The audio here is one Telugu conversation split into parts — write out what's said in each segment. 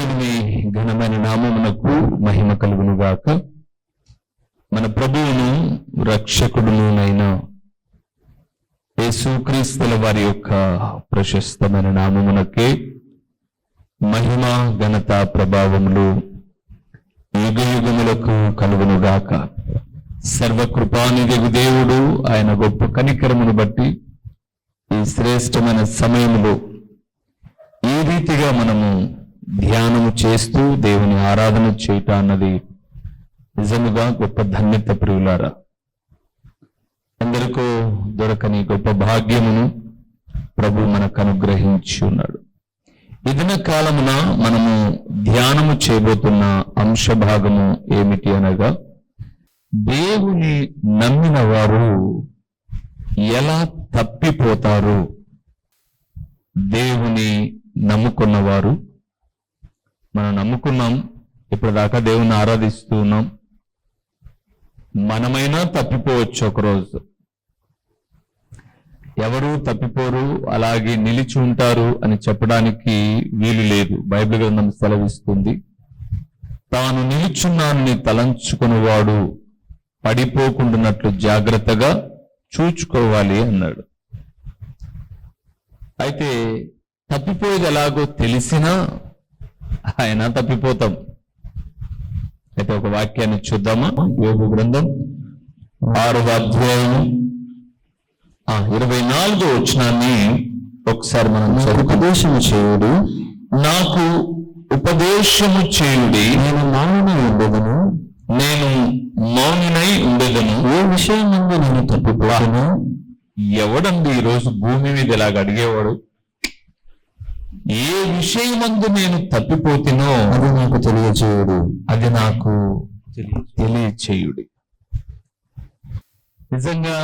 దేవుని ఘనమైన నామమునకు మహిమ కలుగునుగాక. మన ప్రభువును రక్షకుడునైన యేసుక్రీస్తుల వారి యొక్క ప్రశస్తమైన నామమునకే మహిమ ఘనత ప్రభావములు యుగ యుగములకు కలుగునుగాక. సర్వకృపానిధి దేవుడు ఆయన గొప్ప కనికరమును బట్టి ఈ శ్రేష్టమైన సమయములో ఈ రీతిగా మనము ధ్యానము చేస్తూ దేవుని ఆరాధన చేయటం అన్నది నిజముగా గొప్ప ధన్యత ప్రియులారా. అందరికో దొరకని గొప్ప భాగ్యమును ప్రభు మనకు అనుగ్రహించి ఉన్నాడు. ఈ దిన కాలమున మనము ధ్యానము చేయబోతున్న అంశ భాగము ఏమిటి అనగా, దేవుని నమ్మిన వారు ఎలా తప్పిపోతారు. దేవుని నమ్ముకున్నవారు, మనం నమ్ముకున్నాం, ఇప్పటిదాకా దేవుని ఆరాధిస్తూ ఉన్నాం, మనమైనా తప్పిపోవచ్చు ఒకరోజు. ఎవరు తప్పిపోరు, అలాగే నిలిచి ఉంటారు అని చెప్పడానికి వీలు లేదు. బైబిల్ గ్రంథం సెలవిస్తుంది, తాను నిలుచున్నానని తలంచుకునేవాడు పడిపోకుండానట్లు జాగ్రత్తగా చూచుకోవాలి అన్నాడు. అయితే తప్పిపోయేది ఎలాగో తెలిసినా ఆయన తప్పిపోతాం. అయితే ఒక వాక్యాన్ని చూద్దామా? యోబు గ్రంథం 6వ అధ్యాయం 24వ వచనాన్ని ఒకసారి మనం ఉపదేశము చేయుడు, నాకు ఉపదేశము చేయుడి, నేను మౌనినై ఉండేదను, ఏ విషయం ముందు నేను తప్పిపోయాను. ఎవడండి ఈరోజు భూమి మీద ఇలాగ అడిగేవాడు? ఏ విషయమందు నేను తప్పిపోతినో అది నాకు తెలియచేయుడు, అది నాకు తెలియచేయుడి. నిజంగా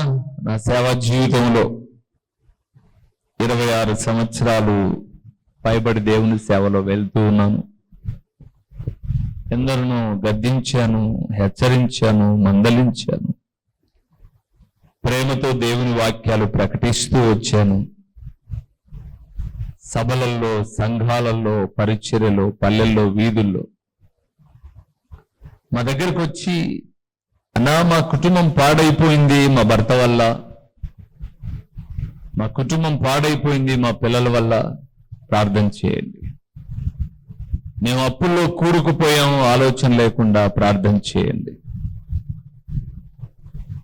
నా సేవా జీవితంలో 26 సంవత్సరాలు పైబడి దేవుని సేవలో వెళ్తూ ఉన్నాను. ఎందరినో గద్దించాను, హెచ్చరించాను, మందలించాను, ప్రేమతో దేవుని వాక్యాలు ప్రకటిస్తూ వచ్చాను. సభలల్లో, సంఘాలలో, పరిచర్యలో, పల్లెల్లో, వీధుల్లో మా దగ్గరకు వచ్చి, అన్నా మా కుటుంబం పాడైపోయింది మా భర్త వల్ల, మా కుటుంబం పాడైపోయింది మా పిల్లల వల్ల, ప్రార్థన చేయండి. మేము అప్పుల్లో కూరుకుపోయాము, ఆలోచన లేకుండా ప్రార్థన చేయండి.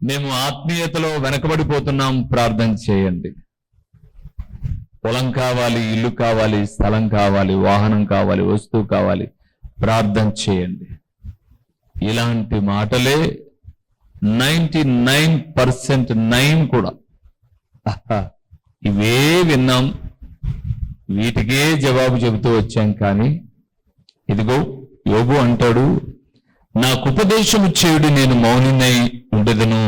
మేము ఆత్మీయతలో వెనకబడిపోతున్నాం, ప్రార్థన చేయండి. పొలం కావాలి, ఇల్లు కావాలి, స్థలం కావాలి, వాహనం కావాలి, వస్తువు కావాలి, ప్రార్థన చేయండి. ఇలాంటి మాటలే 99% కూడా ఇవే విన్నాం, వీటికే జవాబు చెబుతూ వచ్చాం. కానీ ఇదిగో యోబు అంటాడు, నాకు ఉపదేశము చేయుడు, నేను మౌనినై ఉండెదను,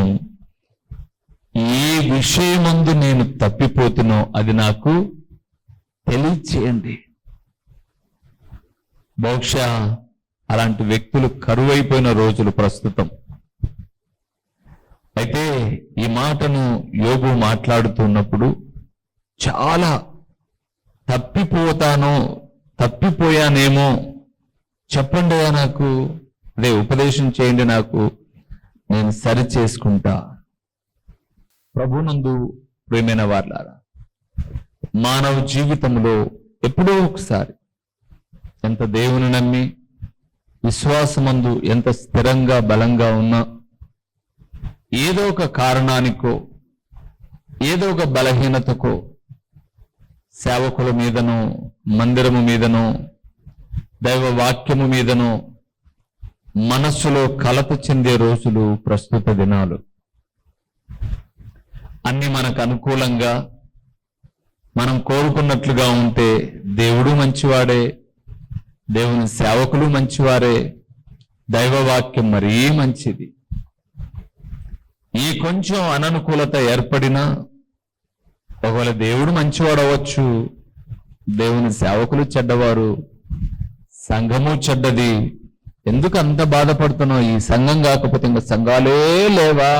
ఏ విషయమందు నేను తప్పిపోతున్నో అది నాకు తెలియచేయండి. బహుశా అలాంటి వ్యక్తులు కరువైపోయిన రోజులు ప్రస్తుతం. అయితే ఈ మాటను యోబు మాట్లాడుతున్నప్పుడు చాలా తప్పిపోయానేమో, చెప్పండి నాకు, అదే ఉపదేశం చేయండి నాకు, నేను సరి చేసుకుంటా. ప్రభునందు ప్రియమైన వారలారా, మానవ జీవితంలో ఎప్పుడో ఒకసారి ఎంత దేవుని నమ్మి విశ్వాసమందు ఎంత స్థిరంగా బలంగా ఉన్నా, ఏదో ఒక కారణానికో, ఏదో ఒక బలహీనతకో, సేవకుల మీదనో, మందిరము మీదనో, దైవ వాక్యము మీదనో మనస్సులో కలత చెందే రోజులు ప్రస్తుత దినాలు. అన్ని మనకు అనుకూలంగా మనం కోరుకున్నట్లుగా ఉంటే దేవుడు మంచివాడే, దేవుని సేవకులు మంచివారే, దైవవాక్యం మరీ మంచిది. ఈ కొంచెం అననుకూలత ఏర్పడినా, ఒకవేళ దేవుడు మంచివాడవచ్చు, దేవుని సేవకులు చెడ్డవారు, సంఘము చెడ్డది, ఎందుకు అంత బాధపడుతున్నావు? ఈ సంఘం కాకపోతే ఇంకా సంఘాలే లేవా?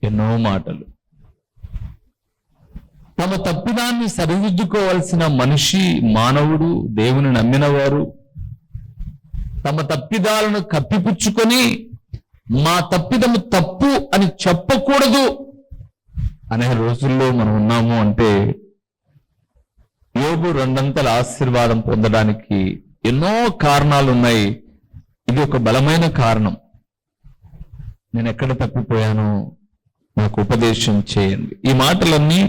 ఎన్నో మాటలు. తమ తప్పిదాన్ని సరిదిద్దుకోవాల్సిన మనిషి, మానవుడు, దేవుని నమ్మిన వారు తమ తప్పిదాలను కప్పిపుచ్చుకొని మా తప్పిదము తప్పు అని చెప్పకూడదు అనే రోజుల్లో మనం ఉన్నాము అంటే యోబు రెండంతల ఆశీర్వాదం పొందడానికి ఎన్నో కారణాలు ఉన్నాయి. ఇది ఒక బలమైన కారణం. నేను ఎక్కడ తప్పిపోయానో నాకు ఉపదేశం చేయండి. ఈ మాటలన్నీ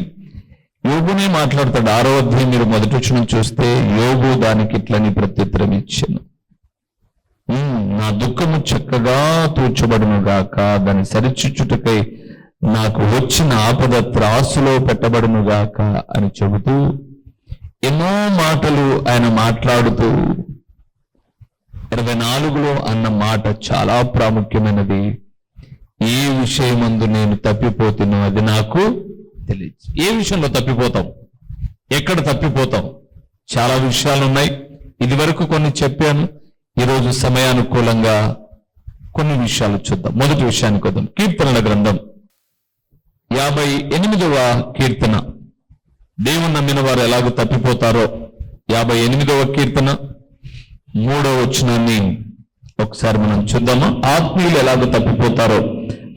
యోబునే మాట్లాడతాడు. 6వ అధ్యాయం మీరు మొదటి వచనం చూస్తే యోబు దానికి ఇట్లని ప్రత్యుత్తరం ఇచ్చాను. నా దుఃఖము చక్కగా తూర్చబడును గాక, దాన్ని సరిచుచ్చుటకై నాకు వచ్చిన ఆపద త్రాసులో పెట్టబడును గాక అని చెబుతూ ఎన్నో మాటలు ఆయన మాట్లాడుతూ 24లో అన్న మాట చాలా ప్రాముఖ్యమైనది. ఏ విషయమందు నేను తప్పిపోతున్నా అది నాకు తెలియదు. ఏ విషయంలో తప్పిపోతాం, ఎక్కడ తప్పిపోతాం? చాలా విషయాలు ఉన్నాయి. ఇది వరకు కొన్ని చెప్పాను. ఈరోజు సమయానుకూలంగా కొన్ని విషయాలు చూద్దాం. మొదటి విషయానికి వద్దాం. కీర్తనల గ్రంథం 58వ కీర్తన. దేవుని నమ్మిన వారు ఎలాగో తప్పిపోతారో 58వ కీర్తన 3వ వచనాన్ని ఒకసారి మనం చూద్దామా? ఆత్మీయులు ఎలాగో తప్పిపోతారో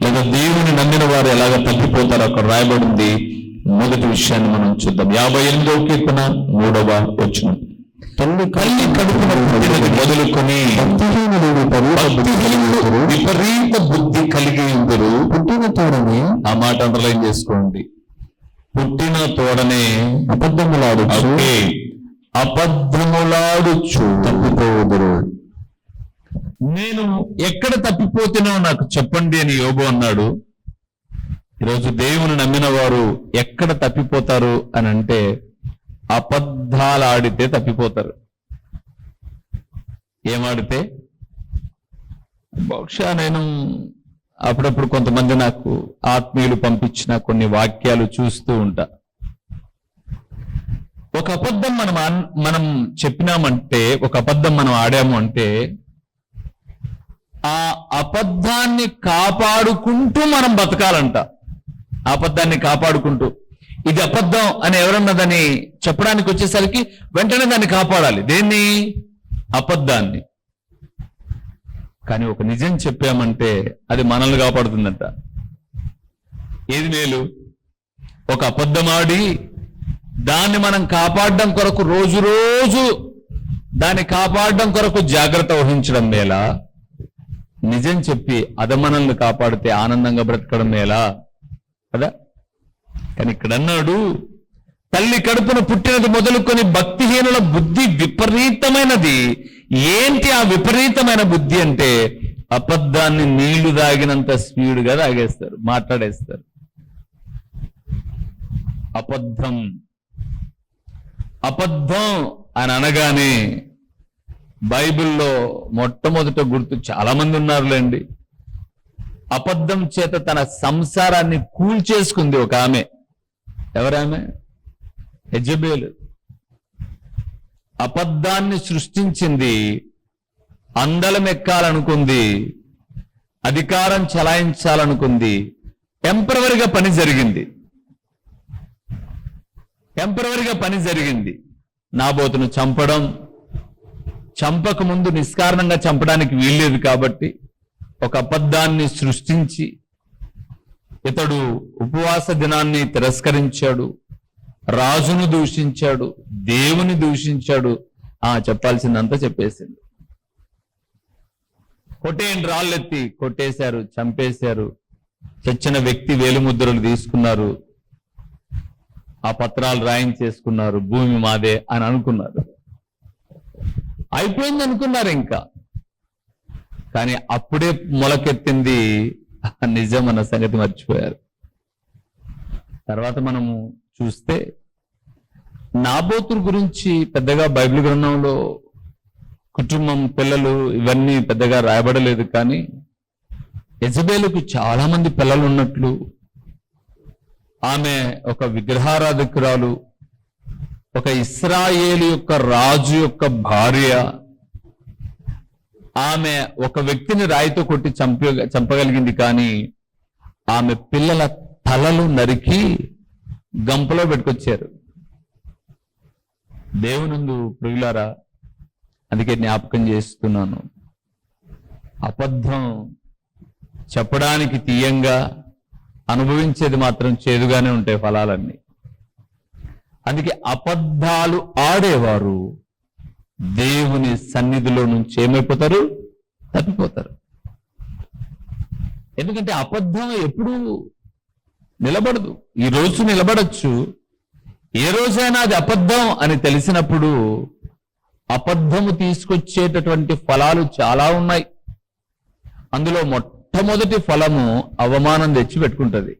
లేదా దేవుని నమ్మిన వారు ఎలాగ తప్పిపోతారో అక్కడ రాయబడింది. మొదటి విషయాన్ని మనం చూద్దాం. 58వ కీర్తన 3వ వచనం. తల్లి కడుపున మొదలుకొని విపరీత బుద్ధి కలిగి ఉందరు పుట్టిన తోడనే. ఆ మాట అండర్లైన్ చేసుకోండి. పుట్టిన తోడనే అబద్ధములాడుచు తప్పిపోదురు. నేను ఎక్కడ తప్పిపోతున్నా నాకు చెప్పండి అని యోబు అన్నాడు. ఈరోజు దేవుని నమ్మిన వారు ఎక్కడ తప్పిపోతారు అని అంటే అబద్ధాలాడితే తప్పిపోతారు. ఏమాడితే? బహుశా నేను అప్పుడప్పుడు కొంతమంది నాకు ఆత్మీయులు పంపించిన కొన్ని వాక్యాలు చూస్తూ ఉంటా. ఒక అబద్ధం మనం చెప్పినామంటే, ఒక అబద్ధం మనం ఆడాము అంటే ఆ అబద్ధాన్ని కాపాడుకుంటూ మనం బతకాలంట. అబద్ధాన్ని కాపాడుకుంటూ, ఇది అబద్ధం అని ఎవరన్నా దాన్ని చెప్పడానికి వచ్చేసరికి వెంటనే దాన్ని కాపాడాలి. దేన్ని? అబద్ధాన్ని. కానీ ఒక నిజం చెప్పామంటే అది మనల్ని కాపాడుతుందంట. ఏది మేలు? ఒక అబద్ధం ఆడి దాన్ని మనం కాపాడడం కొరకు రోజు దాన్ని కాపాడడం కొరకు జాగ్రత్త వహించడం మేలా? నిజం చెప్పి అది మనల్ని కాపాడితే ఆనందంగా బ్రతకడం మేలా కదా? కానీ ఇక్కడ అన్నాడు, తల్లి కడుపున పుట్టినది మొదలుకొని భక్తిహీనుల బుద్ధి విపరీతమైనది. ఏంటి ఆ విపరీతమైన బుద్ధి అంటే అబద్ధాన్ని నీళ్లు తాగినంత స్పీడ్గా తాగేస్తారు, మాట్లాడేస్తారు. అబద్ధం అని అనగానే బైబిల్లో మొట్టమొదట గుర్తు చాలా మంది ఉన్నారులేండి. అబద్ధం చేత తన సంసారాన్ని కూల్చేసుకుంది ఒక ఆమె. ఎవరామె? యెజబెలు. అబద్ధాన్ని సృష్టించింది, అందలం ఎక్కాలనుకుంది, అధికారం చలాయించాలనుకుంది. టెంపరవరీగా పని జరిగింది. నాబోతును చంపక ముందు నిష్కారణంగా చంపడానికి వీల్లేదు కాబట్టి ఒక అబద్ధాన్ని సృష్టించి ఇతడు ఉపవాస దినాన్ని తిరస్కరించాడు, రాజును దూషించాడు, దేవుని దూషించాడు. చెప్పాల్సిందంతా చెప్పేసింది. కొట్టేయండి, రాళ్ళెత్తి కొట్టేశారు, చంపేశారు. చచ్చిన వ్యక్తి వేలిముద్రలు తీసుకున్నారు, ఆ పత్రాలు రాయించేసుకున్నారు, భూమి మాదే అని అనుకున్నారు. అయిపోయింది అనుకున్నారు ఇంకా. కానీ అప్పుడే మొలకెత్తింది నిజం అన్న సంగతి మర్చిపోయారు. తర్వాత మనము చూస్తే నాబోతు గురించి పెద్దగా బైబిల్ గ్రంథంలో కుటుంబం, పిల్లలు ఇవన్నీ పెద్దగా రాయబడలేదు. కానీ యెజబెలుకు చాలా మంది పిల్లలు ఉన్నట్లు, ఆమె ఒక విగ్రహారాధకురాలు, ఒక ఇశ్రాయేలు యొక్క రాజు యొక్క భార్య. ఆమె ఒక వ్యక్తిని రాయితో కొట్టి చంపగలిగింది. కానీ ఆమె పిల్లల తలలు నరికి గంపలో పెట్టుకొచ్చారు. దేవునందు ప్రియులారా, అందుకే జ్ఞాపకం చేస్తున్నాను, అబద్ధం చెప్పడానికి తీయంగా, అనుభవించేది మాత్రం చేదుగానే ఉంటాయి ఫలాలన్నీ. అందుకే అబద్ధాలు ఆడేవారు దేవుని సన్నిధిలో నుంచి ఏమైపోతారు? తప్పిపోతారు. ఎందుకంటే అబద్ధం ఎప్పుడూ నిలబడదు. ఈ రోజు నిలబడచ్చు, ఏ రోజైనా అది అబద్ధం అని తెలిసినప్పుడు అబద్ధము తీసుకొచ్చేటటువంటి ఫలాలు చాలా ఉన్నాయి. అందులో మొట్టమొదటి ఫలము అవమానం తెచ్చి పెట్టుకుంటుంది.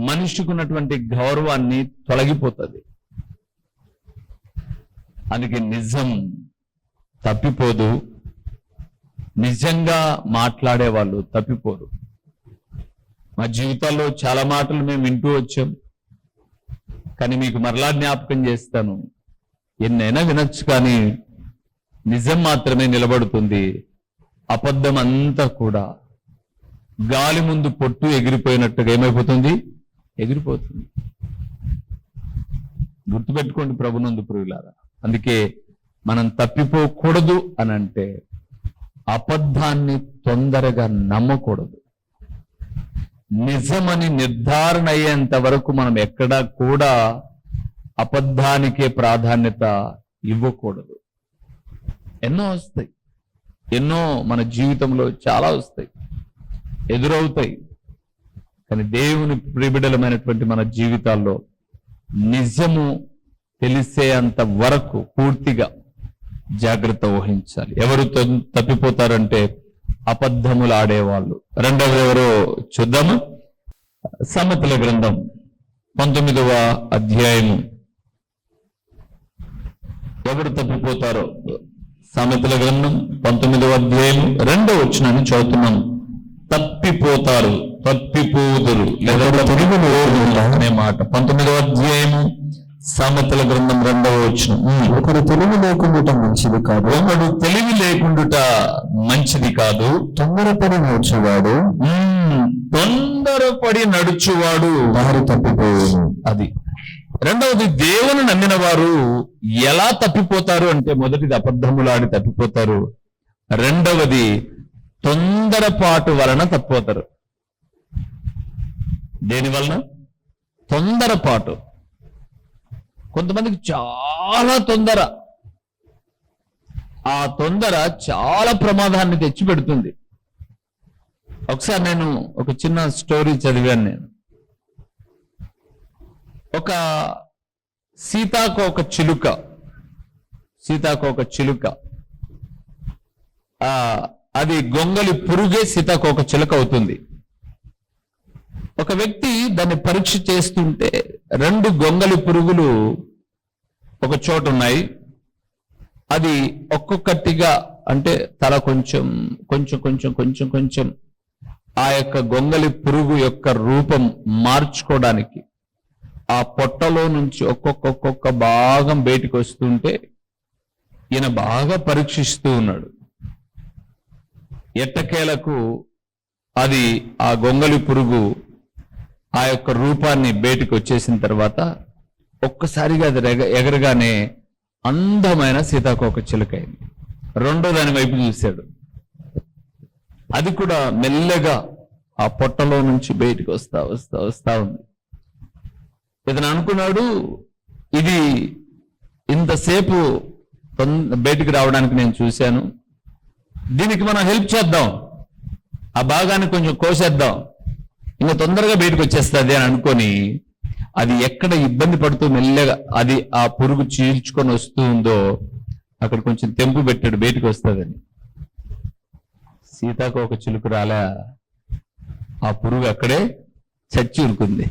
మనిషికి ఉన్నటువంటి గౌరవాన్ని తొలగిపోతుంది. అందుకే నిజం తప్పిపోదు, నిజంగా మాట్లాడే వాళ్ళు తప్పిపోరు. మా జీవితాల్లో చాలా మాటలు మేము వింటూ వచ్చాం, కానీ మీకు మరలా జ్ఞాపకం చేస్తాను, ఎన్నైనా వినొచ్చు కానీ నిజం మాత్రమే నిలబడుతుంది. అబద్ధం అంతా కూడా గాలి ముందు పొట్టు ఎగిరిపోయినట్టుగా ఏమైపోతుంది? ఎగిరిపోతుంది. గుర్తుపెట్టుకోండి ప్రభునందు ప్రియులారా. అందుకే మనం తప్పిపోకూడదు అని అంటే అబద్ధాన్ని తొందరగా నమ్మకూడదు. నిజమని నిర్ధారణ అయ్యేంత వరకు మనం ఎక్కడా కూడా అబద్ధానికే ప్రాధాన్యత ఇవ్వకూడదు. ఎన్నో వస్తాయి, ఎన్నో మన జీవితంలో చాలా వస్తాయి, ఎదురవుతాయి. కానీ దేవుని ప్రియబిడ్డలమైనటువంటి మన జీవితాల్లో నిజము తెలిసేంత వరకు పూర్తిగా జాగ్రత్త వహించాలి. ఎవరు తప్పిపోతారంటే అబద్ధములు ఆడేవాళ్ళు. రెండవది ఎవరో చూద్దాము. సామెతల గ్రంథం 19వ అధ్యాయము. ఎవరు తప్పిపోతారో సామెతల గ్రంథం 19వ అధ్యాయము 2వ వచనాన్ని చదువుతున్నాం. తప్పిపోతారు, తప్పిపోదురు లేదా తిరుగులు అనే మాట 19వ అధ్యాయము సామెతల గ్రంథం 2వ వచనం. ఒకడు తెలివి లేకుండుట మంచిది కాదు, ఒకడు తెలివి లేకుండుట మంచిది కాదు, తొందరపడి నడుచువాడు తొందరపడి నడుచువాడు దారి తప్పిపోయాను. అది రెండవది. దేవుని నమ్మిన వారు ఎలా తప్పిపోతారు అంటే, మొదటిది అబద్ధములాడి తప్పిపోతారు, రెండవది తొందరపాటు వలన తప్పిపోతారు. దేని వలన? తొందరపాటు. కొంతమందికి చాలా తొందర, ఆ తొందర చాలా ప్రమాదాన్ని తెచ్చిపెడుతుంది. ఒకసారి నేను ఒక చిన్న స్టోరీ చదివాను. నేను ఒక సీతాకోక చిలుక అది గొంగలి పురుగే సీతాకోక చిలుక అవుతుంది. ఒక వ్యక్తి దాన్ని పరీక్ష చేస్తుంటే 2 గొంగలి పురుగులు ఒక చోట ఉన్నాయి. అది ఒక్కొక్కటిగా, అంటే తల కొంచెం కొంచెం కొంచెం కొంచెం కొంచెం ఆ యొక్క గొంగలి పురుగు యొక్క రూపం మార్చుకోవడానికి ఆ పొట్టలో నుంచి ఒక్కొక్క భాగం బయటికి వస్తుంటే ఈయన బాగా పరీక్షిస్తూ ఉన్నాడు. ఎట్టకేలకు అది ఆ గొంగలి పురుగు ఆ యొక్క రూపాన్ని బయటికి వచ్చేసిన తర్వాత ఒక్కసారిగా అది ఎగరగానే అందమైన సీతాకోక చిలుక అయింది. రెండో దాని వైపు చూశాడు, అది కూడా మెల్లగా ఆ పొట్టలో నుంచి బయటికి వస్తా ఉంది. ఇతను అనుకున్నాడు, ఇది ఇంతసేపు బయటికి రావడానికి నేను చూశాను, దీనికి మనం హెల్ప్ చేద్దాం, ఆ భాగాన్ని కొంచెం కోసేద్దాం, ఇంకా తొందరగా బయటకు వచ్చేస్తుంది అని అనుకొని అది ఎక్కడ ఇబ్బంది పడుతూ మెల్లగా అది ఆ పురుగు చీల్చుకొని వస్తూ ఉందో అక్కడ కొంచెం తెంపు పెట్టాడు, బయటకు వస్తుందని. సీతాకోక చిలుక రాలే, ఆ పురుగు అక్కడే చచ్చి ఉరుకుంది.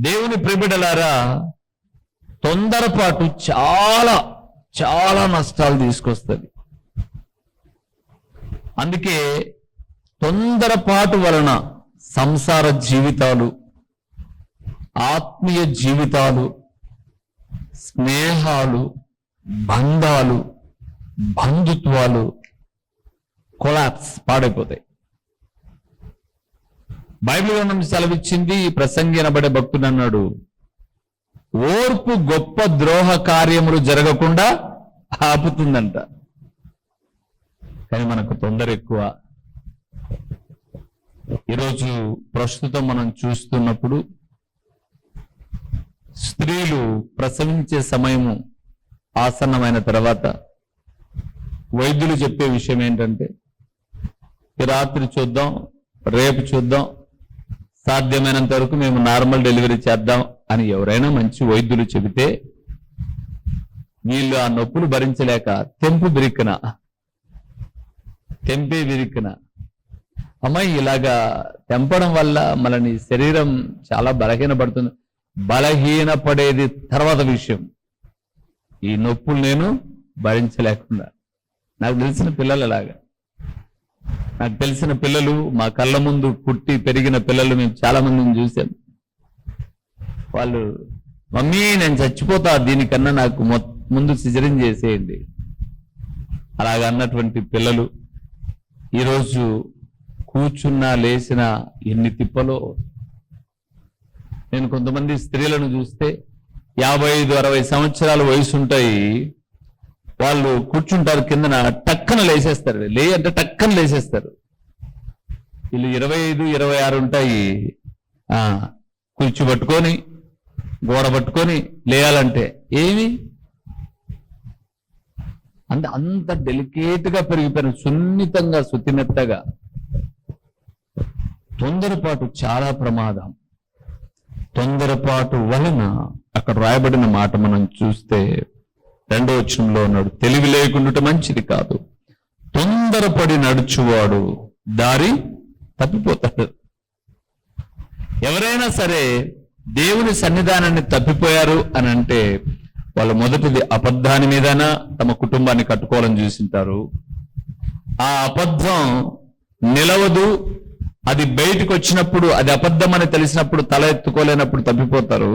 దేవుని ప్రియబిడ్డలారా, తొందరపాటు చాలా చాలా నష్టాలు తీసుకొస్తుంది. అందుకే తొందరపాటు వలన సంసార జీవితాలు, ఆత్మీయ జీవితాలు, స్నేహాలు, బంధాలు, బంధుత్వాలు కొలాప్స్, పాడైపోతాయి. బైబిల్ గ్రంథం సెలవిచ్చింది, ప్రసంగి అనబడే భక్తుడు అన్నాడు, ఓర్పు గొప్ప ద్రోహ కార్యములు జరగకుండా ఆపుతుందంట. కానీ మనకు తొందర ఎక్కువ. ఈరోజు ప్రస్తుతం మనం చూస్తున్నప్పుడు స్త్రీలు ప్రసవించే సమయము ఆసన్నమైన తర్వాత వైద్యులు చెప్పే విషయం ఏంటంటే, ఈ రాత్రి చూద్దాం, రేపు చూద్దాం, సాధ్యమైనంత వరకు మేము నార్మల్ డెలివరీ చేద్దాం అని ఎవరైనా మంచి వైద్యులు చెబితే వీళ్ళు ఆ నొప్పులు భరించలేక తెంపే విరికిన అమ్మాయి ఇలాగా తెంపడం వల్ల మనని శరీరం చాలా బలహీనపడుతుంది. బలహీనపడేది తర్వాత విషయం. ఈ నొప్పులు నేను భరించలేకుండా, నాకు తెలిసిన పిల్లలు అలాగా, నాకు తెలిసిన పిల్లలు, మా కళ్ళ ముందు పుట్టి పెరిగిన పిల్లలు మేము చాలా మందిని చూసాం. వాళ్ళు, మమ్మీ నేను చచ్చిపోతా, దీనికన్నా నాకు ముందు సిజరీన్ చేసేయండి అలాగ అన్నటువంటి పిల్లలు ఈరోజు కూర్చున్నా లేచిన ఎన్ని తిప్పలో. నేను కొంతమంది స్త్రీలను చూస్తే 55-60 సంవత్సరాల వయసు ఉంటాయి, వాళ్ళు కూర్చుంటారు, కిందన టక్కన లేసేస్తారు. అంటే టక్కన లేసేస్తారు. వీళ్ళు 25-26 ఉంటాయి, కుర్చీ పట్టుకొని గోడ పట్టుకొని లేయాలంటే ఏమి అంత డెలికేట్ గా పెరిగిపోయిన, సున్నితంగా శుతిమెత్తగా. తొందరపాటు చాలా ప్రమాదం. తొందరపాటు వలన అక్కడ రాయబడిన మాట మనం చూస్తే 2వ వచనంలో ఉన్నాడు, తెలివి లేకుండా మంచిది కాదు, తొందరపడి నడుచువాడు దారి తప్పిపోతాడు. ఎవరైనా సరే దేవుని సన్నిధానాన్ని తప్పిపోయారు అని అంటే వాళ్ళు మొదటిది అబద్ధాన్ని మీదనా తమ కుటుంబాన్ని కట్టుకోవాలని చూసింటారు. ఆ అబద్ధం నిలవదు, అది బయటకు వచ్చినప్పుడు అది అబద్ధం అని తెలిసినప్పుడు తల ఎత్తుకోలేనప్పుడు తప్పిపోతారు.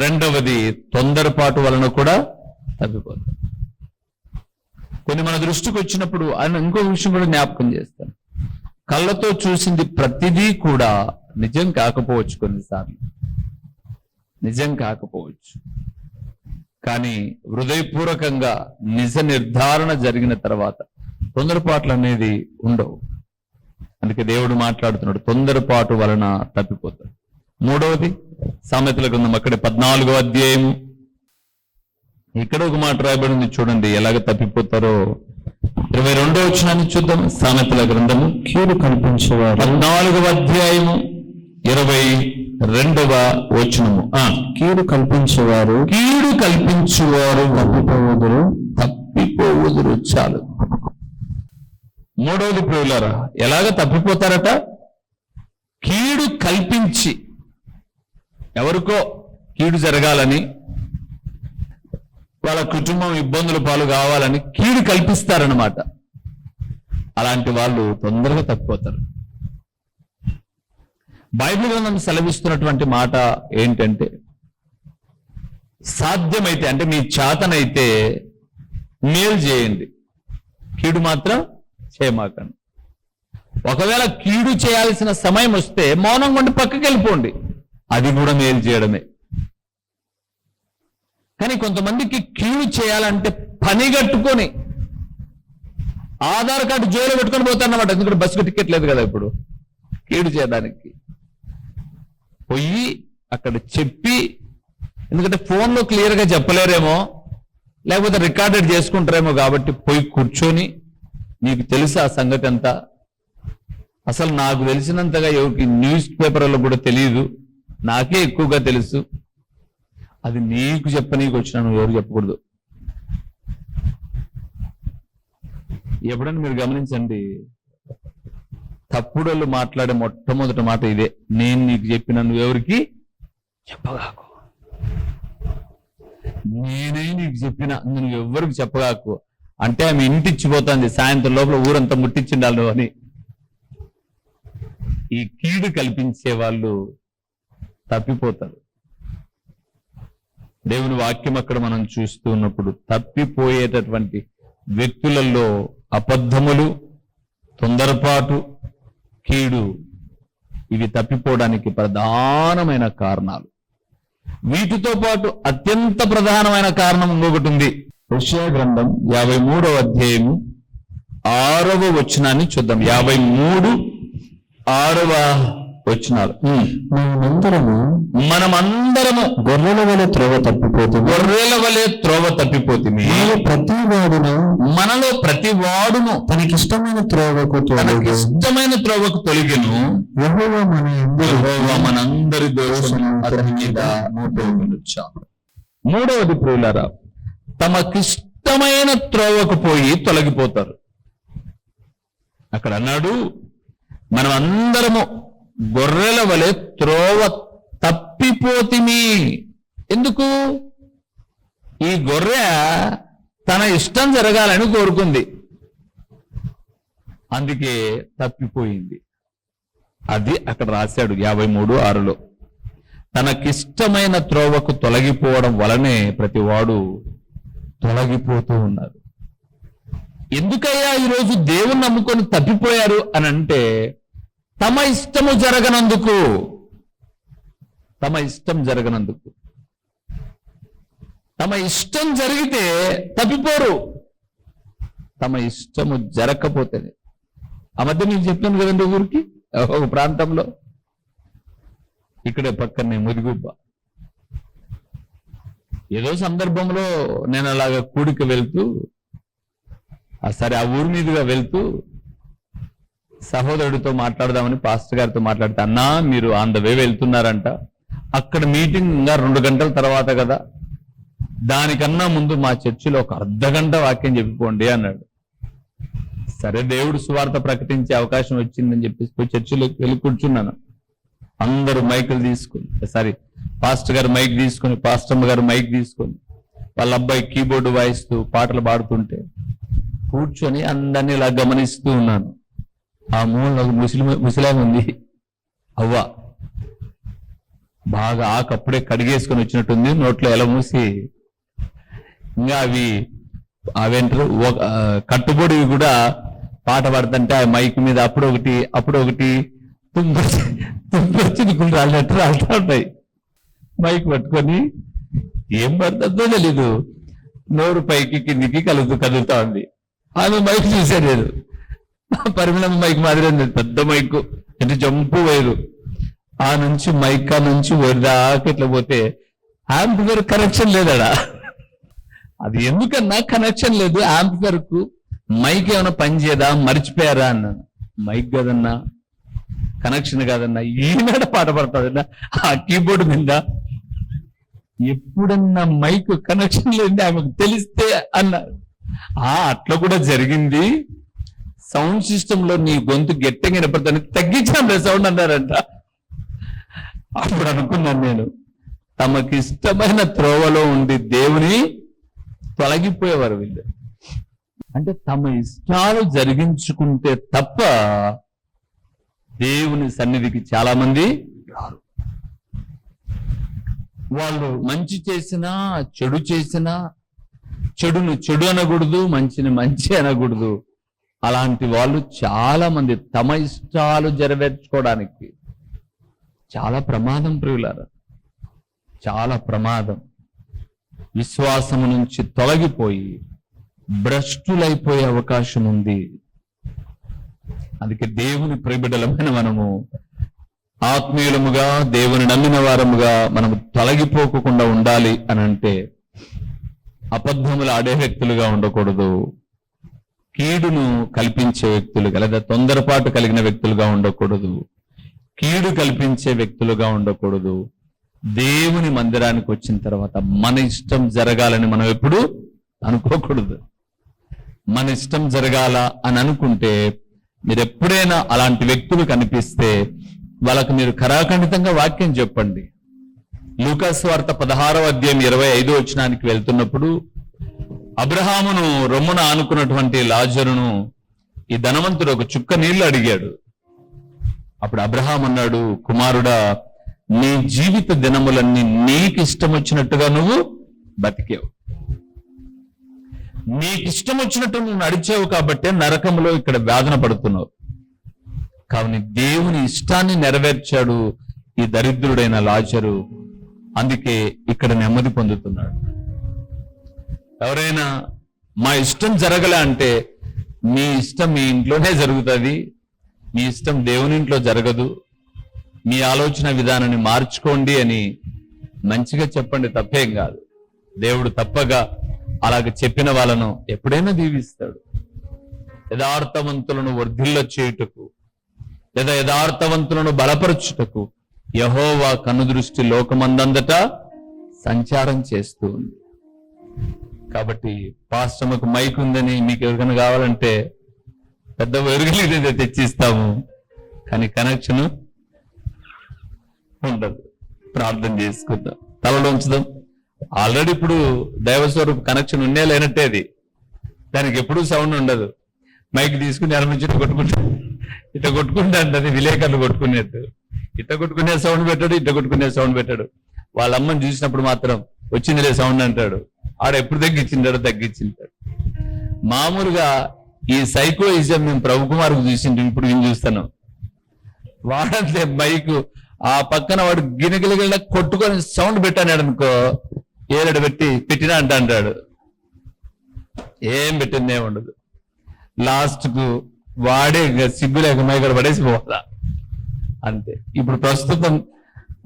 రెండవది తొందరపాటు వలన కూడా తప్పిపోతారు. కొన్ని మన దృష్టికి వచ్చినప్పుడు ఆయన ఇంకో విషయం కూడా జ్ఞాపకం చేస్తాను. కళ్ళతో చూసింది ప్రతిదీ కూడా నిజం కాకపోవచ్చు, కొన్నిసార్లు నిజం కాకపోవచ్చు. కానీ హృదయపూర్వకంగా నిజ నిర్ధారణ జరిగిన తర్వాత తొందరపాట్లు అనేది ఉండవు. అందుకే దేవుడు మాట్లాడుతున్నాడు, తొందరపాటు వలన తప్పిపోతాడు. మూడవది సామెతల గ్రంథం, అక్కడే 14వ అధ్యాయము, ఇక్కడ ఒక మాట రాయబడింది చూడండి, ఎలాగ తప్పిపోతారో. 22వ వచనాన్ని చూద్దాం. సామెతల గ్రంథము కీడు కల్పించేవారు 14వ అధ్యాయము 22వ వచనము. కీడు కల్పించేవారు తప్పిపోవుదురు. చాలు. మూడవది ప్రియులారా, ఎలాగ తప్పిపోతారట? కీడు కల్పించి, ఎవరికో కీడు జరగాలని, వాళ్ళ కుటుంబం ఇబ్బందుల పాలు కావాలని కీడు కల్పిస్తారన్నమాట. అలాంటి వాళ్ళు తొందరగా తప్పిపోతారు. బైబిల్ గ్రంథం సెలవిస్తున్నటువంటి మాట ఏంటంటే, సాధ్యమైతే, అంటే మీ చేతనైతే మేలు చేయండి, కీడు మాత్రం చేయమాకండి. ఒకవేళ కీడు చేయాల్సిన సమయం వస్తే మౌనంగా ఉండి పక్కకి వెళ్ళిపోండి, అది కూడా మేలు చేయడమే. కానీ కొంతమందికి కీడు చేయాలంటే పని కట్టుకొని ఆధార్ కార్డు జోలో పెట్టుకొని పోతారన్నమాట. ఎందుకంటే బస్సుకు టికెట్ లేదు కదా ఇప్పుడు. కీడు చేయడానికి పోయి అక్కడ చెప్పి, ఎందుకంటే ఫోన్లో క్లియర్గా చెప్పలేరేమో, లేకపోతే రికార్డెడ్ చేసుకుంటారేమో, కాబట్టి పోయి కూర్చొని, నీకు తెలుసు ఆ సంగతి అంతా, అసలు నాకు తెలిసినంతగా ఎవరికి న్యూస్ పేపర్లో కూడా తెలియదు, నాకే ఎక్కువగా తెలుసు, అది నీకు చెప్పనీకి వచ్చినా నువ్వు ఎవరు చెప్పకూడదు. ఎప్పుడైనా మీరు గమనించండి, తప్పుడోళ్ళు మాట్లాడే మొట్టమొదటి మాట ఇదే, నేను నీకు చెప్పిన నువ్వెవరికి చెప్పగాకు, నేనే నీకు చెప్పిన నువ్వెవ్వరికి చెప్పగాకు. అంటే ఆమె ఇంటిచ్చిపోతుంది, సాయంత్రం లోపల ఊరంతా ముట్టించిండాలి అని. ఈ కీడు కల్పించే వాళ్ళు తప్పిపోతారు. దేవుని వాక్యం అక్కడ మనం చూస్తూ ఉన్నప్పుడు తప్పిపోయేటటువంటి వ్యక్తులలో అబద్ధములు, తొందరపాటు, కీడు, ఇవి తప్పిపోవడానికి ప్రధానమైన కారణాలు. వీటితో పాటు అత్యంత ప్రధానమైన కారణం ఇంకొకటి ఉంది. యెషయా గ్రంథం 53వ అధ్యాయము 6వ వచనాన్ని చూద్దాం. 53 6వ వచనాలు. మనమందరము గొర్రెల వలె త్రోవ తప్పిపోతుంది. మనలో ప్రతి వాడును తనకిష్టమైన త్రోవకు తొలగిను. యెహోవా మనందరి దోషం అతని మీద మోపుకొనును. మూడవది ప్రియులారా, తమకిష్టమైన త్రోవకు పోయి తొలగిపోతారు. అక్కడ అన్నాడు, మనం అందరము గొర్రెల వలె త్రోవ తప్పిపోతిమి. ఎందుకు? ఈ గొర్రె తన ఇష్టం జరగాలని కోరుకుంది, అందుకే తప్పిపోయింది. అది అక్కడ రాశాడు 53:6లో. తనకిష్టమైన త్రోవకు తొలగిపోవడం వలనే ప్రతివాడు తొలగిపోతూ ఉన్నారు. ఎందుకయ్యా ఈరోజు దేవుని నమ్ముకొని తప్పిపోయారు అని అంటే, తమ ఇష్టము జరగనందుకు. తమ ఇష్టం జరిగితే తప్పిపోరు, తమ ఇష్టము జరగకపోతేనే. ఆ మధ్య నేను చెప్పాను కదండి, ఊరికి ఒక ప్రాంతంలో, ఇక్కడే పక్కనే ముదిగుబ్బ, ఏదో సందర్భంలో నేను అలాగా కూడికి వెళ్తూ, సరే ఆ ఊరి మీదుగా వెళ్తూ సహోదరుడితో మాట్లాడదామని పాస్టర్ గారితో మాట్లాడితే, అన్నా మీరు ఆన్ ద వే వెళ్తున్నారంట, అక్కడ మీటింగ్ ఇంకా 2 గంటల తర్వాత కదా, దానికన్నా ముందు మా చర్చిలో ఒక అర్ధగంట వాక్యం చెప్పిపోండి అన్నాడు. సరే, దేవుడు సువార్త ప్రకటించే అవకాశం వచ్చిందని చెప్పేసి పోయి చర్చిలోకి వెళ్ళి కూర్చున్నాను. అందరూ మైకులు తీసుకొని, పాస్టర్ గారు మైక్ తీసుకొని, పాస్టమ్మ గారు మైక్ తీసుకొని, వాళ్ళ అబ్బాయి కీబోర్డు వాయిస్తూ పాటలు పాడుతుంటే కూర్చొని అందరినీ ఇలా గమనిస్తూ ఉన్నాను. ఆ మూలలో ముసలాం ఉంది, అవ్వ, బాగా ఆకప్పుడే కడిగేసుకొని వచ్చినట్టుంది, నోట్లో ఎలా మూసి, ఇంకా అవేంటారు కట్టుబడి కూడా పాట పాడుతుంటే ఆ మైక్ మీద అప్పుడు ఒకటి తుంపొచ్చి రాలినట్టు రాలుతూ ఉంటాయి. మైక్ పట్టుకొని ఏం పడుతుందో తెలీదు, నోరు పైకి కిందికి కదులుతా ఉంది. ఆమె మైక్ చూసా నేను, పరిమళం మైక్ మాదిరి ఉంది, పెద్ద మైక్, అంటే జంపు వైరు. ఆ నుంచి మైక్ నుంచి వరిదాకా ఇట్లా పోతే యాంప్లిఫైర్ కనెక్షన్ లేదడా. అది ఎందుకన్నా కనెక్షన్ లేదు యాంప్లిఫైర్ కు, మైక్ ఏమైనా పని చేయదా, మర్చిపోయారా అన్నాను. మైక్ కదన్నా, కనెక్షన్ కాదన్నా, ఈనాడ పాట పడతాడన్నా ఆ కీబోర్డు మీద. ఎప్పుడన్నా మైక్ కనెక్షన్ లేదంటే ఆమెకు తెలిస్తే అన్నారు. అట్లా కూడా జరిగింది, సౌండ్ సిస్టమ్ లో నీ గొంతు గట్టిగా వినపడతాను, తగ్గించాను సౌండ్ అన్నారంట. అప్పుడు అనుకున్నాను నేను, తమకి ఇష్టమైన త్రోవలో ఉండి దేవుని తొలగిపోయేవారు వీళ్ళు. అంటే తమ ఇష్టాలు జరిగించుకుంటే తప్ప దేవుని సన్నిధికి చాలా మంది రారు. వాళ్ళు మంచి చేసినా చెడు చేసినా, చెడును చెడు అనకూడదు, మంచిని మంచి అనకూడదు. అలాంటి వాళ్ళు చాలా మంది తమ ఇష్టాలు నెరవేర్చుకోవడానికి చాలా ప్రమాదం ప్రియులారా, చాలా ప్రమాదం. విశ్వాసము నుంచి తొలగిపోయి భ్రష్టులైపోయే అవకాశం ఉంది. అందుకే దేవుని ప్రియబిడ్డలమైన మనము ఆత్మీయులముగా, దేవుని నమ్మిన వారముగా మనము తొలగిపోకుండా ఉండాలి అని అంటే, అబద్ధములు ఆడే వ్యక్తులుగా ఉండకూడదు, కీడును కల్పించే వ్యక్తులుగా లేదా తొందరపాటు కలిగిన వ్యక్తులుగా ఉండకూడదు, కీడు కల్పించే వ్యక్తులుగా ఉండకూడదు. దేవుని మందిరానికి వచ్చిన తర్వాత మన ఇష్టం జరగాలని మనం ఎప్పుడు అనుకోకూడదు. మన ఇష్టం జరగాల అని అనుకుంటే, మీరు ఎప్పుడైనా అలాంటి వ్యక్తులు కనిపిస్తే వాళ్ళకు మీరు ఖరాఖండితంగా వాక్యం చెప్పండి. లూకా సువార్త 16వ అధ్యాయం 25వ వచనానికి వెళ్తున్నప్పుడు, అబ్రహామును రొమ్మున ఆనుకున్నటువంటి లాజరును ఈ ధనవంతుడు ఒక చుక్క నీళ్లు అడిగాడు. అప్పుడు అబ్రహాం అన్నాడు, కుమారుడా, నీ జీవిత దినములన్నీ నీకు ఇష్టం వచ్చినట్టుగా నువ్వు బతికావు, నీకు ఇష్టం వచ్చినట్టు నువ్వు నడిచావు కాబట్టే నరకంలో ఇక్కడ వేదన పడుతున్నావు. కావున దేవుని ఇష్టాన్ని నెరవేర్చాడు ఈ దరిద్రుడైన లాజరు, అందుకే ఇక్కడ నెమ్మది పొందుతున్నాడు. ఎవరైనా మా ఇష్టం జరగలే అంటే, మీ ఇష్టం మీ ఇంట్లోనే జరుగుతుంది, మీ ఇష్టం దేవుని ఇంట్లో జరగదు, మీ ఆలోచన విధానాన్ని మార్చుకోండి అని మంచిగా చెప్పండి, తప్పేం కాదు. దేవుడు తప్పగా అలాగ చెప్పిన వాళ్ళను ఎప్పుడైనా దీవిస్తాడు. యథార్థవంతులను వర్ధిల్ల చేయుటకు లేదా యథార్థవంతులను బలపరచుటకు యెహోవా కనుదృష్టి లోకమందంతటా సంచారం చేస్తూ ఉంది. కాబట్టి పాస్టర్కు మైక్ ఉందని మీకు ఎవరికైనా కావాలంటే పెద్ద వెరుగులు తెచ్చిస్తాము, కానీ కనెక్షన్ ఉండదు. ప్రార్థన చేసుకుందాం, తలలో ఉంచుదాం. ఆల్రెడీ ఇప్పుడు దైవస్వరూప కనెక్షన్ ఉండే లేనట్టే, అది దానికి ఎప్పుడూ సౌండ్ ఉండదు. మైక్ తీసుకుని నుంచి ఇట్లా కొట్టుకుంటా అంటది, విలేకరులు కొట్టుకునేది. ఇట్ట కొట్టుకునే సౌండ్ పెట్టాడు, ఇట్ట కొట్టుకునే సౌండ్ పెట్టాడు. వాళ్ళ అమ్మని చూసినప్పుడు మాత్రం వచ్చిందిలే సౌండ్ అంటాడు. ఆడ ఎప్పుడు తగ్గించింటాడు. మామూలుగా ఈ సైకోయిజం మేము ప్రభు కుమార్కు చూసిండు, ఇప్పుడు నేను చూస్తాను. వాడంతే మైక్ ఆ పక్కన వాడు గినగిలిగిన కొట్టుకొని సౌండ్ పెట్టాడు అనుకో, ఏలడు పెట్టినా అంటాడు. ఏం పెట్టిందే ఉండదు. లాస్ట్ కు వాడే సిగ్గు లేక మైకలు పడేసి పోవాలా అంతే. ఇప్పుడు ప్రస్తుతం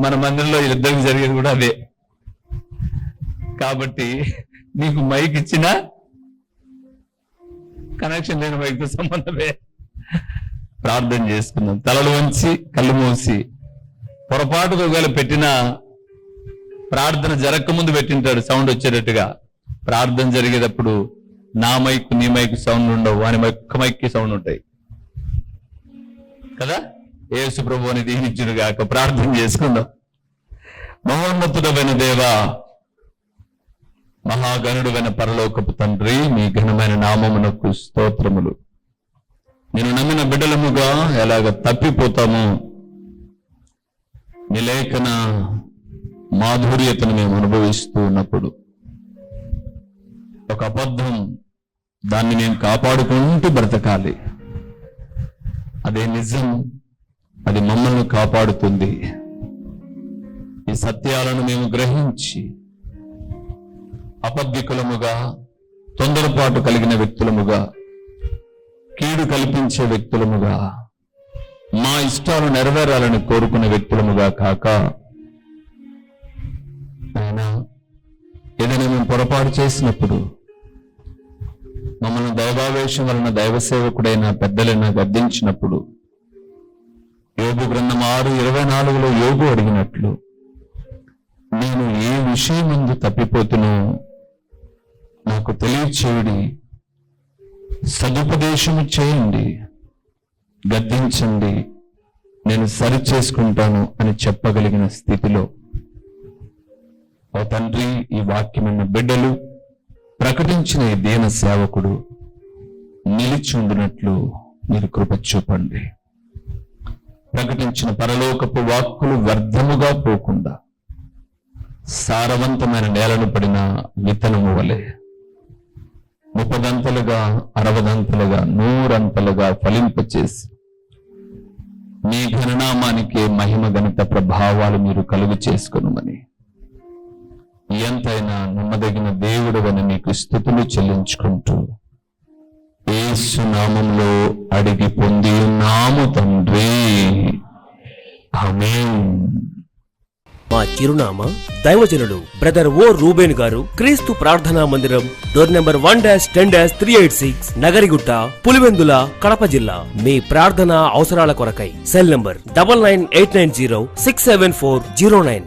మన మందిరంలో ఇద్దరికి జరిగేది కూడా అదే. కాబట్టి నీకు మైక్ ఇచ్చినా కనెక్షన్ లేని మైక్తో సంబంధమే. ప్రార్థన చేసుకుందాం, తలలు వంచి కళ్ళు మూసి. పొరపాటుగా ఒకవేళ పెట్టినా ప్రార్థన జరగక ముందు పెట్టింటాడు సౌండ్ వచ్చేటట్టుగా. ప్రార్థన జరిగేటప్పుడు నా మైక్ నీ మైక్ సౌండ్ ఉండవు, అని ఒక్క మైక్కి సౌండ్ ఉంటాయి కదా. యేసు ప్రభువుని దీవించునుగాక. ప్రార్థన చేసుకుందాం. మహోన్నతుడైన దేవా, మహాగణుడైన పరలోకపు తండ్రి, మీ ఘనమైన నామమునకు స్తోత్రములు. నేను నమ్మిన బిడ్డలముగా ఎలాగ తప్పిపోతామో నీ లేఖన మాధుర్యతను మేము అనుభవిస్తూ ఉన్నప్పుడు ఒక అబద్ధం, దాన్ని నేను కాపాడుకుంటూ బ్రతకాలి. అదే నిజం, అది మమ్మల్ని కాపాడుతుంది. ఈ సత్యాలను మేము గ్రహించి అబద్ధికులముగా, తొందరపాటు కలిగిన వ్యక్తులముగా, కీడు కల్పించే వ్యక్తులముగా, మా ఇష్టాలు నెరవేరాలని కోరుకునే వ్యక్తులముగా కాక, ఆయన ఏదైనా మేము పొరపాటు చేసినప్పుడు మమ్మల్ని దైవావేశం వలన దైవ సేవకుడైన పెద్దలైన గద్దించినప్పుడు, యోబు గ్రంథం 6:24 యోబు అడిగినట్లు, నేను ఏ విషయం ముందు తప్పిపోతునో నాకు తెలియచేయుడి, సదుపదేశము చేయండి, గద్దించండి, నేను సరి చేసుకుంటాను అని చెప్పగలిగిన స్థితిలో ఓ తండ్రి, ఈ వాక్యమైన బిడ్డలు ప్రకటించిన ఈ దీన సేవకుడు నిలిచి ఉండినట్లు మీరు కృప చూపండి. ప్రకటించిన పరలోకపు వాక్కులు వ్యర్థముగా పోకుండా సారవంతమైన నేలను పడిన విత్తనము వలె 30 60 100 ఫలింపచేసి మీ ఘననామానికే మహిమ ఘనత ప్రభావాలు మీరు కలుగు చేసుకొనుమని, ఎంతైనా నమ్మదగిన దేవుడవని మీకు స్తుతులు చెల్లించుకుంటూ యేసు నామములో అడిగి పొంది ఉన్నాము తండ్రి, ఆమేన్. మా చిరునామా దైవజనుడు బ్రదర్ ఓ రూబేన్ గారు, క్రీస్తు ప్రార్థనా మందిరం, డోర్ నెంబర్ 1-10-386, నగరిగుట్ట, పులివెందుల, కడప జిల్లా. మీ ప్రార్థనా అవసరాల కొరకై సెల్ నంబర్ 9989067409.